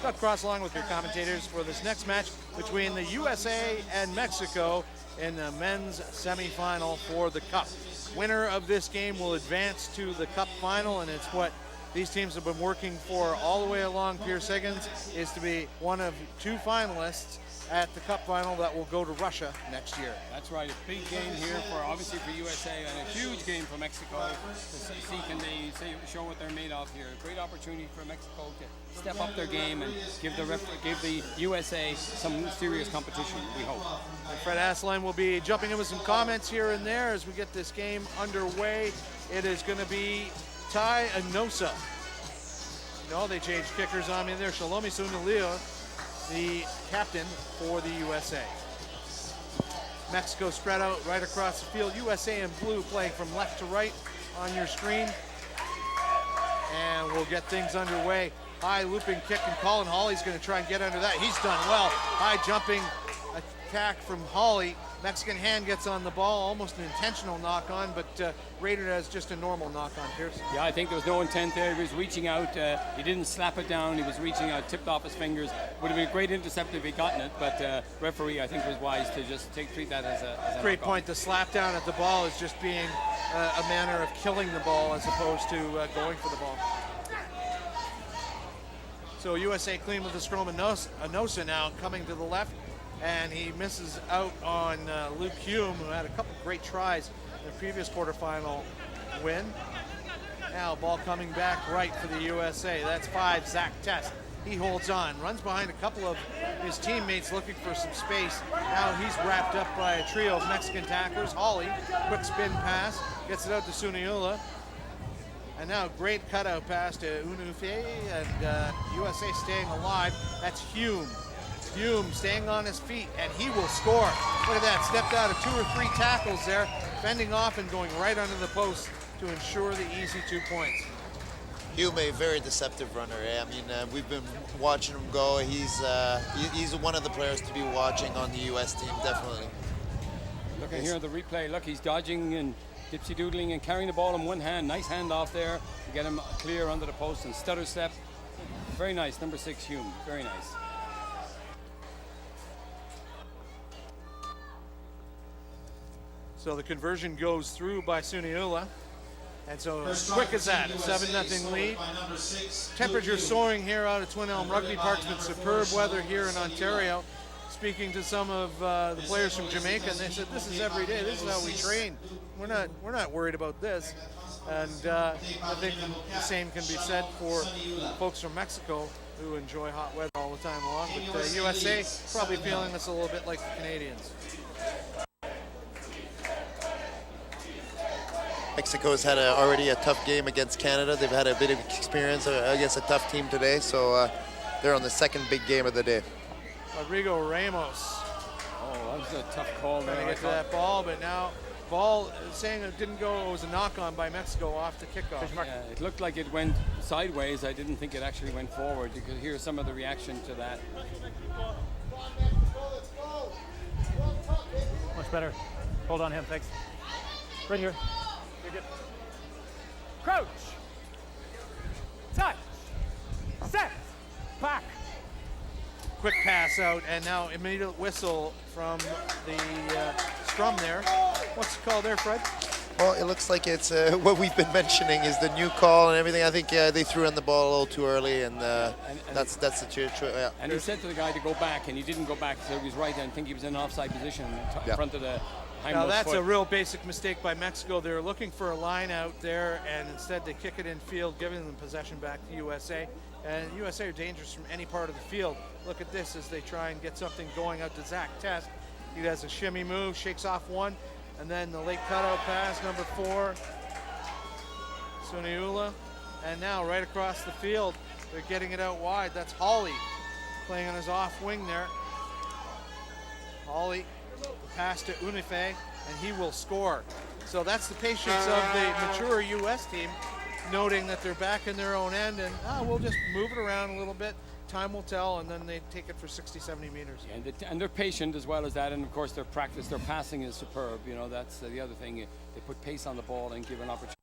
Cut Cross along with your commentators for this next match between the USA and Mexico in the men's semifinal for the Cup. Winner of this game will advance to the Cup final, and it's what these teams have been working for all the way along. Pierce Higgins is to be one of 2 finalists at the Cup final that will go to Russia next year. That's right, a big game here for obviously for USA and a huge game for Mexico to see can they show what they're made of here. A great opportunity for Mexico to step up their game and give the USA some serious competition, we hope. And Fred Asseline will be jumping in with some comments here and there as we get this game underway. It is going to be Ty Anosa. No, they changed kickers on me there. Shalomi Sunalio, the captain for the USA. Mexico spread out right across the field. USA in blue playing from left to right on your screen. And we'll get things underway. High looping kick, and Colin Hawley's going to try and get under that. He's done well. High jumping attack from Hawley. Mexican hand gets on the ball, almost an intentional knock on, but rated as just a normal knock on, Pierce. Yeah, I think there was no intent there. He was reaching out. He didn't slap it down. He was reaching out, tipped off his fingers. Would have been a great intercept if he'd gotten it, but referee, I think, was wise to just treat that as a great point. The slap down at the ball is just being a manner of killing the ball as opposed to going for the ball. So USA clean with the scrum. Anosa now coming to the left, and he misses out on Luke Hume, who had a couple great tries in the previous quarterfinal win. Now ball coming back right for the USA. That's 5, Zach Test. He holds on, runs behind a couple of his teammates looking for some space. Now he's wrapped up by a trio of Mexican tacklers. Hawley, quick spin pass, gets it out to Suniula. And now great cutout pass to Unufe, and USA staying alive. That's Hume. Hume staying on his feet, and he will score. Look at that, stepped out of 2 or 3 tackles there, fending off and going right under the post to ensure the easy 2 points. Hume, a very deceptive runner. I mean, we've been watching him go. He's one of the players to be watching on the US team, definitely. Looking here at the replay, look, he's dodging and dipsy doodling and carrying the ball in one hand. Nice handoff there to get him clear under the post and stutter step. Very nice, number 6 Hume, very nice. So the conversion goes through by Suniula. And so as quick as that, a 7-0 lead. Temperature soaring here out of Twin Elm Rugby Park. It's been superb weather here in Ontario. Speaking to some of the players from Jamaica, and they said, this is every day, this is how we train. We're not worried about this. And I think the same can be said for folks from Mexico who enjoy hot weather all the time long. But USA probably feeling this a little bit like the Canadians. Mexico's had already a tough game against Canada. They've had a bit of experience against a tough team today, so they're on the second big game of the day. Rodrigo Ramos. Oh, that was a tough call there. Trying to get to that ball, but now ball saying it didn't go, it was a knock-on by Mexico off the kickoff. Yeah, it looked like it went sideways. I didn't think it actually went forward. You could hear some of the reaction to that. Much better. Hold on him, thanks. Right here. You're good. Crouch. Touch. Set. Back. Quick pass out, and now immediate whistle from the scrum there. What's the call there, Fred? Well, it looks like it's what we've been mentioning is the new call and everything. I think they threw in the ball a little too early, and that's the truth. Yeah. And he said to the guy to go back, and he didn't go back, so he was right. I think he was in offside position in front of the hindmost Now that's foot. a real basic mistake by Mexico. They're looking for a line out there, and instead they kick it in field, giving them possession back to USA. And USA are dangerous from any part of the field. Look at this as they try and get something going out to Zach Test. He has a shimmy move, shakes off one, and then the late cutout pass, number 4, Suniula. And now right across the field, they're getting it out wide. That's Hawley playing on his off wing there. Hawley, the pass to Unife, and he will score. So that's the patience of the mature US team, noting that they're back in their own end, and we'll just move it around a little bit. Time will tell, and then they take it for 60, 70 meters. And they're patient as well as that, and of course their practice, their passing is superb. You know, that's the other thing. They put pace on the ball and give an opportunity.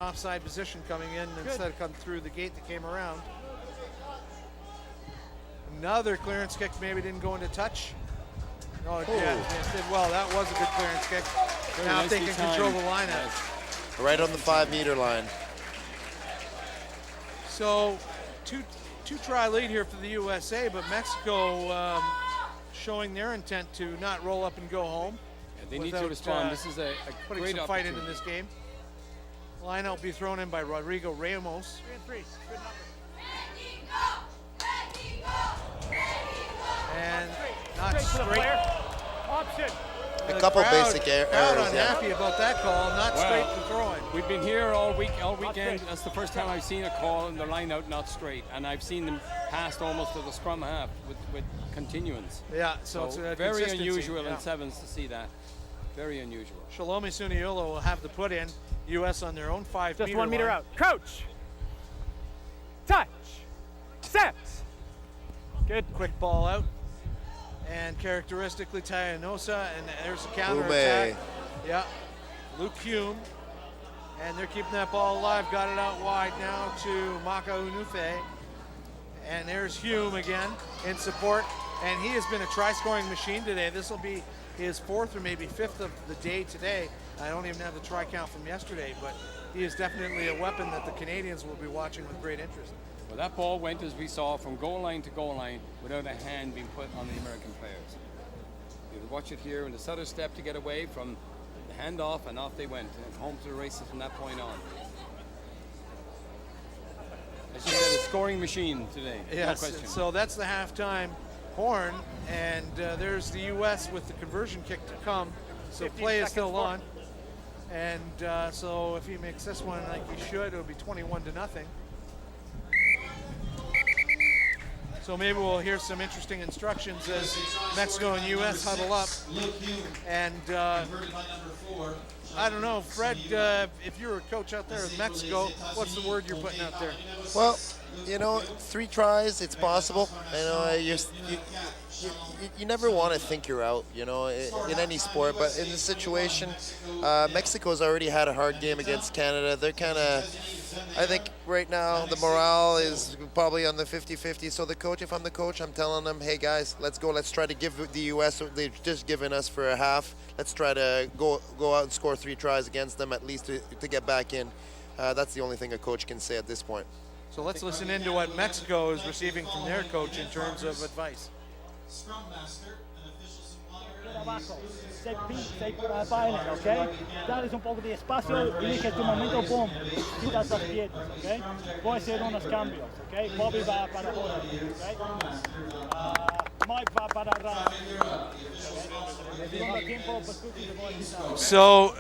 offside position coming in instead of come through the gate that came around. Another clearance kick, maybe didn't go into touch. Oh, yeah, it did well. That was a good clearance kick. Now if they can control the line out. Right on the 5-meter line. So two try lead here for the USA, but Mexico showing their intent to not roll up and go home. Yeah, they need to respond. This is a putting great some fight opportunity. into this game. Line out be thrown in by Rodrigo Ramos. 3 and 3. Good number. And not Straight to the straight. player. Option. A couple basic Crowd errors. unhappy about that call, not Well, straight to throwing. We've been here all weekend. straight. That's the first time I've seen a call in the line out not straight, and I've seen them passed almost to the scrum half with continuance. Yeah, so it's a very consistency, unusual yeah. in sevens to see that. Very unusual. Shalome Suniula will have the put in. U.S. on their own 5 Just meter 1 meter line. out. Coach. Touch. Set. Good. Quick ball out. And characteristically Tayanosa, and there's a counter Ume. attack. Yeah, Luke Hume, and they're keeping that ball alive. Got it out wide now to Maka Unufe, and there's Hume again in support. And he has been a try-scoring machine today. This will be his 4th or maybe 5th of the day today. I don't even have the try count from yesterday, but he is definitely a weapon that the Canadians will be watching with great interest. Well, that ball went, as we saw, from goal line to goal line without a hand being put on the American players. You can watch it here in the stutter step to get away from the handoff, and off they went, and home to the races from that point on. As you said, a scoring machine today, Yes, no question. so that's the halftime horn, and there's the U.S. with the conversion kick to come. So 15 play is seconds still left. on, and so if he makes this one like he should, it'll be 21-0. So maybe we'll hear some interesting instructions as Mexico and U.S. huddle up. And I don't know, Fred, if you're a coach out there in Mexico, what's the word you're putting out there? Well, you know, 3 tries, it's possible. You know, you never want to think you're out, you know, in any sport. But in this situation, Mexico's already had a hard game against Canada. They're kind of, I think right now the morale is probably on the 50-50. So the coach, if I'm the coach, I'm telling them, hey guys, let's go. Let's try to give the U.S. what they've just given us for a half. Let's try to go out and score 3 tries against them at least to get back in. That's the only thing a coach can say at this point. So let's listen into what Mexico is receiving from their coach in terms of advice. Scrum Master, an official supplier. Abajo, sei baile, ¿ok? Dales un poco de espacio y dije tu momento, boom, quitas las piernas, ¿ok? Voy a hacer unos cambios, ¿ok? Bobby va para ahora, ¿ok? Mike va para atrás. Segundo tiempo, pues tú te voy a quitar. So,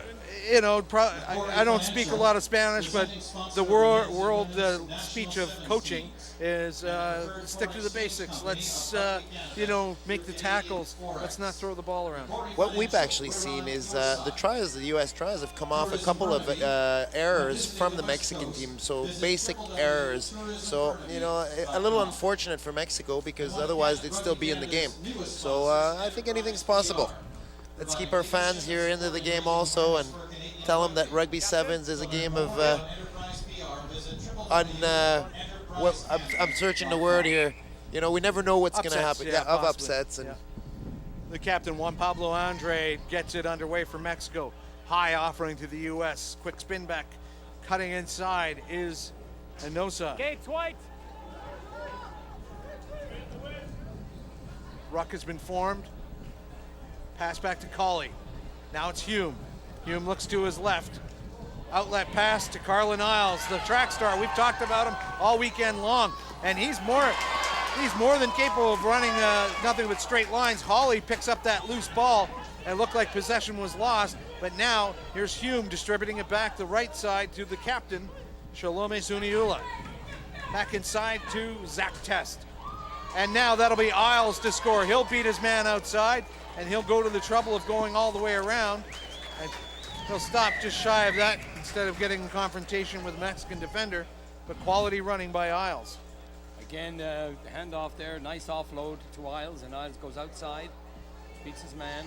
you know, I don't speak a lot of Spanish, but the world speech of coaching is stick to the basics. Let's, you know, make the tackles. Let's not throw the ball around. What we've actually seen is the tries, the U.S. tries, have come off a couple of errors from the Mexican team, so basic errors. So, you know, a little unfortunate for Mexico because otherwise they'd still be in the game. So I think anything's possible. Let's keep our fans here into the game also and tell them that Rugby Sevens is a game of I'm searching the word here. You know, we never know what's going to happen. Yeah, Of possibly. upsets. And Yeah. The captain, Juan Pablo Andre, gets it underway for Mexico. High offering to the U.S. Quick spin back. Cutting inside is Enosa. Gates white. Ruck has been formed. Pass back to Colley. Now it's Hume. Hume looks to his left. Outlet pass to Carlin Isles, the track star. We've talked about him all weekend long, and he's more than capable of running nothing but straight lines. Hawley picks up that loose ball and looked like possession was lost, but now here's Hume distributing it back the right side to the captain, Shalome Suniula. Back inside to Zach Test. And now that'll be Isles to score. He'll beat his man outside, and he'll go to the trouble of going all the way around. And he'll stop just shy of that instead of getting in confrontation with the Mexican defender, but quality running by Isles. Again, handoff there, nice offload to Isles, and Isles goes outside, beats his man,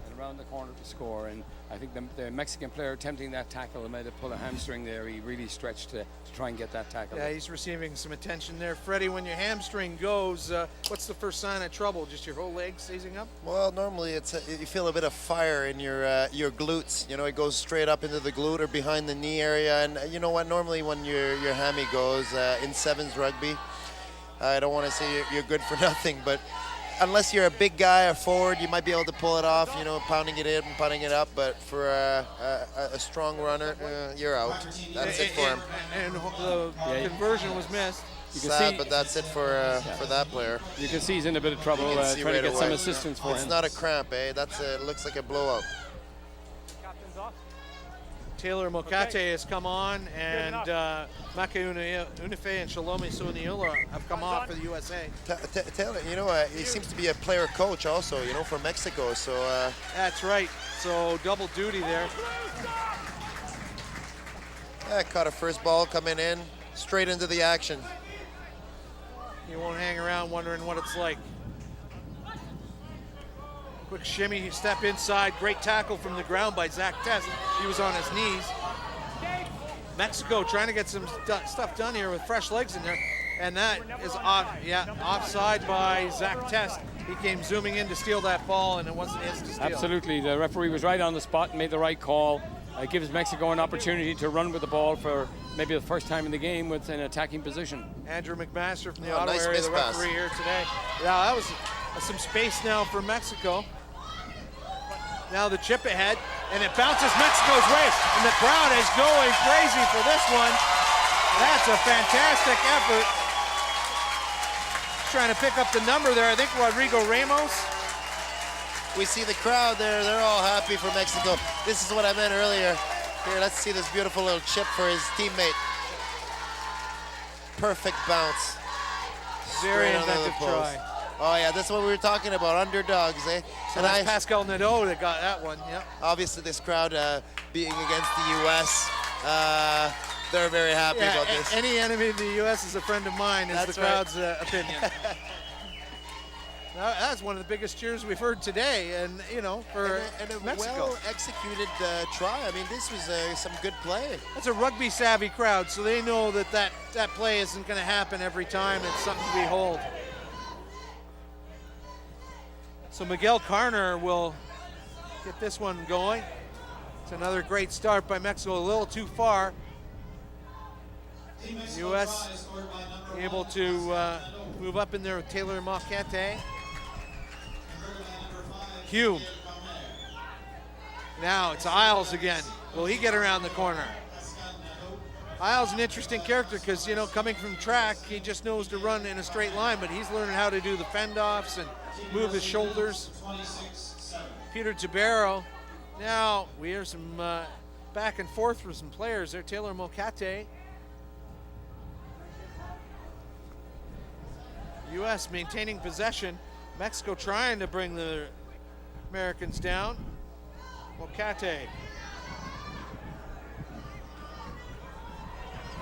and around the corner to score. And I think the Mexican player attempting that tackle might have pulled a hamstring there. He really stretched to try and get that tackle. Yeah, he's receiving some attention there. Freddie, when your hamstring goes, what's the first sign of trouble? Just your whole leg seizing up? Well, normally you feel a bit of fire in your glutes. You know, it goes straight up into the glute or behind the knee area. And you know what? Normally when your hammy goes in sevens rugby, I don't want to say you're good for nothing, but unless you're a big guy or forward, you might be able to pull it off, you know, pounding it in and putting it up. But for a strong runner, you're out. That's it for him. And the conversion was missed. Sad, but that's it for that player. You can see he's in a bit of trouble, trying to get some assistance for him. It's not a cramp, eh? It looks like a blowout. Captain's off. Taylor Mokate has come on, and Maka Unife and Shalomi Suaniula have come off for the USA. Taylor, you know, he seems to be a player coach also, you know, for Mexico. So That's right. So double duty there. Caught a first ball coming in, straight into the action. He won't hang around wondering what it's like. Quick shimmy, step inside. Great tackle from the ground by Zach Test. He was on his knees. Mexico trying to get some stuff done here with fresh legs in there. And that is offside by Zach Test. He came zooming in to steal that ball, and it wasn't his to steal. Absolutely. The referee was right on the spot and made the right call. It gives Mexico an opportunity to run with the ball for maybe the first time in the game with an attacking position. Andrew McMaster from the Ottawa nice area, the mispass. referee here today. Yeah, that was some space now for Mexico. Now the chip ahead, and it bounces Mexico's way, and the crowd is going crazy for this one. That's a fantastic effort. Trying to pick up the number there, I think Rodrigo Ramos. we see the crowd there. They're all happy for Mexico. This is what I meant earlier. Here, let's see this beautiful little chip for his teammate. Perfect bounce. Very Straight under the inventive post. try. Oh yeah, that's what we were talking about, underdogs, eh? So that's Pascal Nadeau that got that one, yeah. Obviously this crowd being against the U.S., they're very happy about this. Any enemy of the U.S. is a friend of mine, is That's the crowd's opinion. That's one of the biggest cheers we've heard today, and you know, for and a Mexico. well-executed try. I mean, this was some good play. That's a rugby-savvy crowd, so they know that play isn't going to happen every time. It's something to behold. So Miguel Carner will get this one going. It's another great start by Mexico, a little too far. U.S. able to move up in there with Taylor Mokate. Hume. Now it's Isles again. Will he get around the corner? Isles an interesting character because, you know, coming from track, he just knows to run in a straight line, but he's learning how to do the fend-offs and move his shoulders. Peter Tabero. Now we hear some back and forth for some players there. Taylor Mokate. U.S. maintaining possession. Mexico trying to bring the Americans down. Mokate.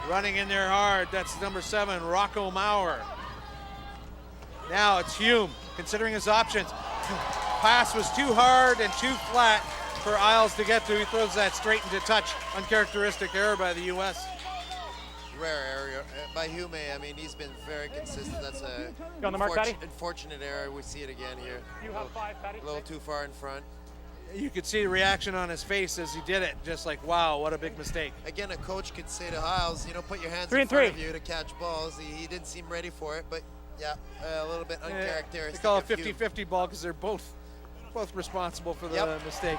Running in there hard. That's number 7, Rocco Maurer. Now it's Hume, considering his options. Pass was too hard and too flat for Isles to get to. He throws that straight into touch. Uncharacteristic error by the U.S. Rare error by Hume. I mean, he's been very consistent. That's a You on the mark, Patty? unfortunate error. We see it again here. You have 5, Patty. A little too far in front. You could see the reaction on his face as he did it, just like, wow, what a big mistake. Again, a coach could say to Isles, you know, put your hands 3 in and front 3. of you to catch balls. He didn't seem ready for it, but yeah, a little bit uncharacteristic. They call it of Hume. 50-50 ball because they're both responsible for the Yep. mistake.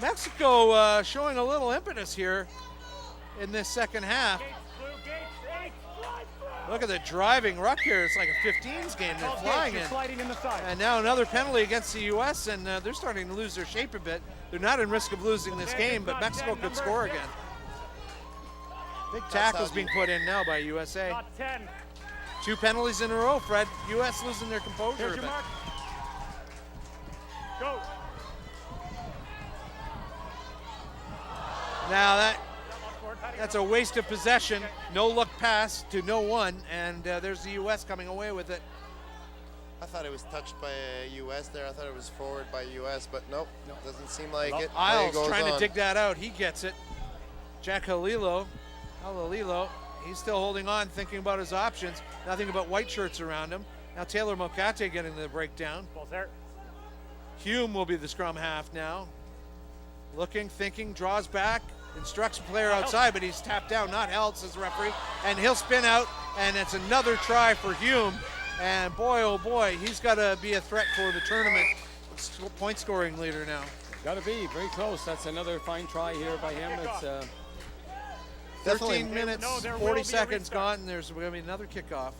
Mexico showing a little impetus here in this second half. Look at the driving ruck here. It's like a 15s game. They're flying in. Sliding in the side. And now another penalty against the U.S., and they're starting to lose their shape a bit. They're not in risk of losing this game, but Mexico could score again. Big tackles being put in now by USA. Got 10. 2 penalties in a row, Fred. U.S. losing their composure Here's a your bit. mark. Go. Now that's a waste of possession. No look pass to no one, and there's the U.S. coming away with it. I thought it was touched by U.S. there. I thought it was forward by U.S., but nope, doesn't seem like it. Play Isles goes trying on. to dig that out. He gets it. Jack Halilo, he's still holding on, thinking about his options. Nothing but white shirts around him. Now Taylor Mokate getting the breakdown. Ball's there. Hume will be the scrum half now. Looking, thinking, draws back, instructs a player outside, but he's tapped out, not held, says the referee. And he'll spin out, and it's another try for Hume. And boy, oh boy, he's got to be a threat for the tournament. Point scoring leader now. Got to be very close. That's another fine try here by him. It's 13 minutes, No, there will 40 be a seconds restart. gone, and there's going to be another kickoff.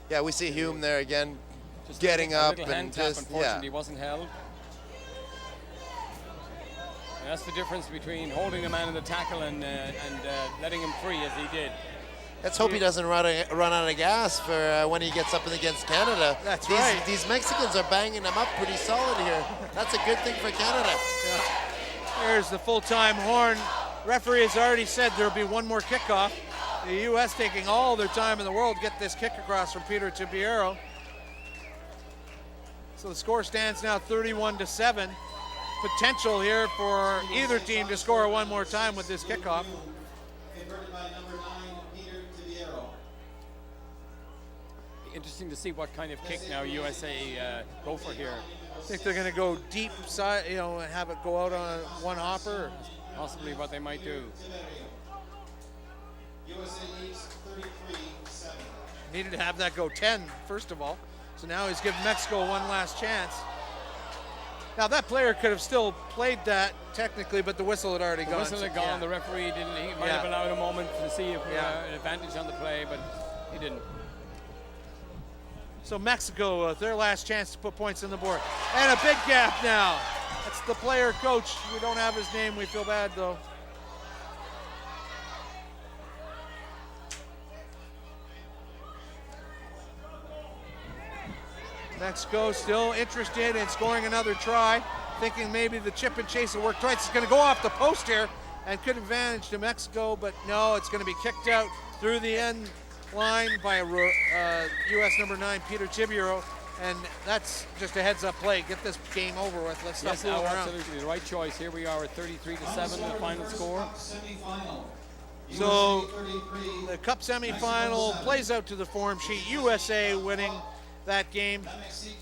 Yeah, we see Hume there again, just getting a up little hand and tap, just unfortunately, wasn't held. And that's the difference between holding a man in the tackle and letting him free as he did. Let's hope he doesn't run out of gas for when he gets up against Canada. That's these, right. These Mexicans are banging him up pretty solid here. That's a good thing for Canada. There's the full-time horn. Referee has already said there'll be one more kickoff. The U.S. taking all their time in the world to get this kick across from Peter Tibiero. So the score stands now 31-7. Potential here for either team to score one more time with this kickoff. Converted by number 9, Peter Tibiero. Interesting to see what kind of kick now USA go for here. I think they're going to go deep side, and have it go out on one hopper. Possibly what they might do. USA leads 33-7. Needed to have that go 10, first of all. So now he's giving Mexico one last chance. Now that player could have still played that technically, but the whistle had already The gone. whistle had gone. Yeah. The referee didn't. He might Yeah. have allowed a moment to see if Yeah. an advantage on the play, but he didn't. So Mexico, their last chance to put points on the board. And a big gap now. That's the player coach. We don't have his name. We feel bad though. Mexico still interested in scoring another try, thinking maybe the chip and chase will work twice. It's going to go off the post here and could advantage to Mexico, but no, it's going to be kicked out through the end line by U.S. number 9, Peter Tibiero, and that's just a heads-up play. Get this game over with. Let's stop Yes, fooling around. absolutely the right choice. Here we are at 33-7, the final score. Semifinal. So USA 33, the Cup semifinal plays out to the form sheet. USA winning that game. Mexico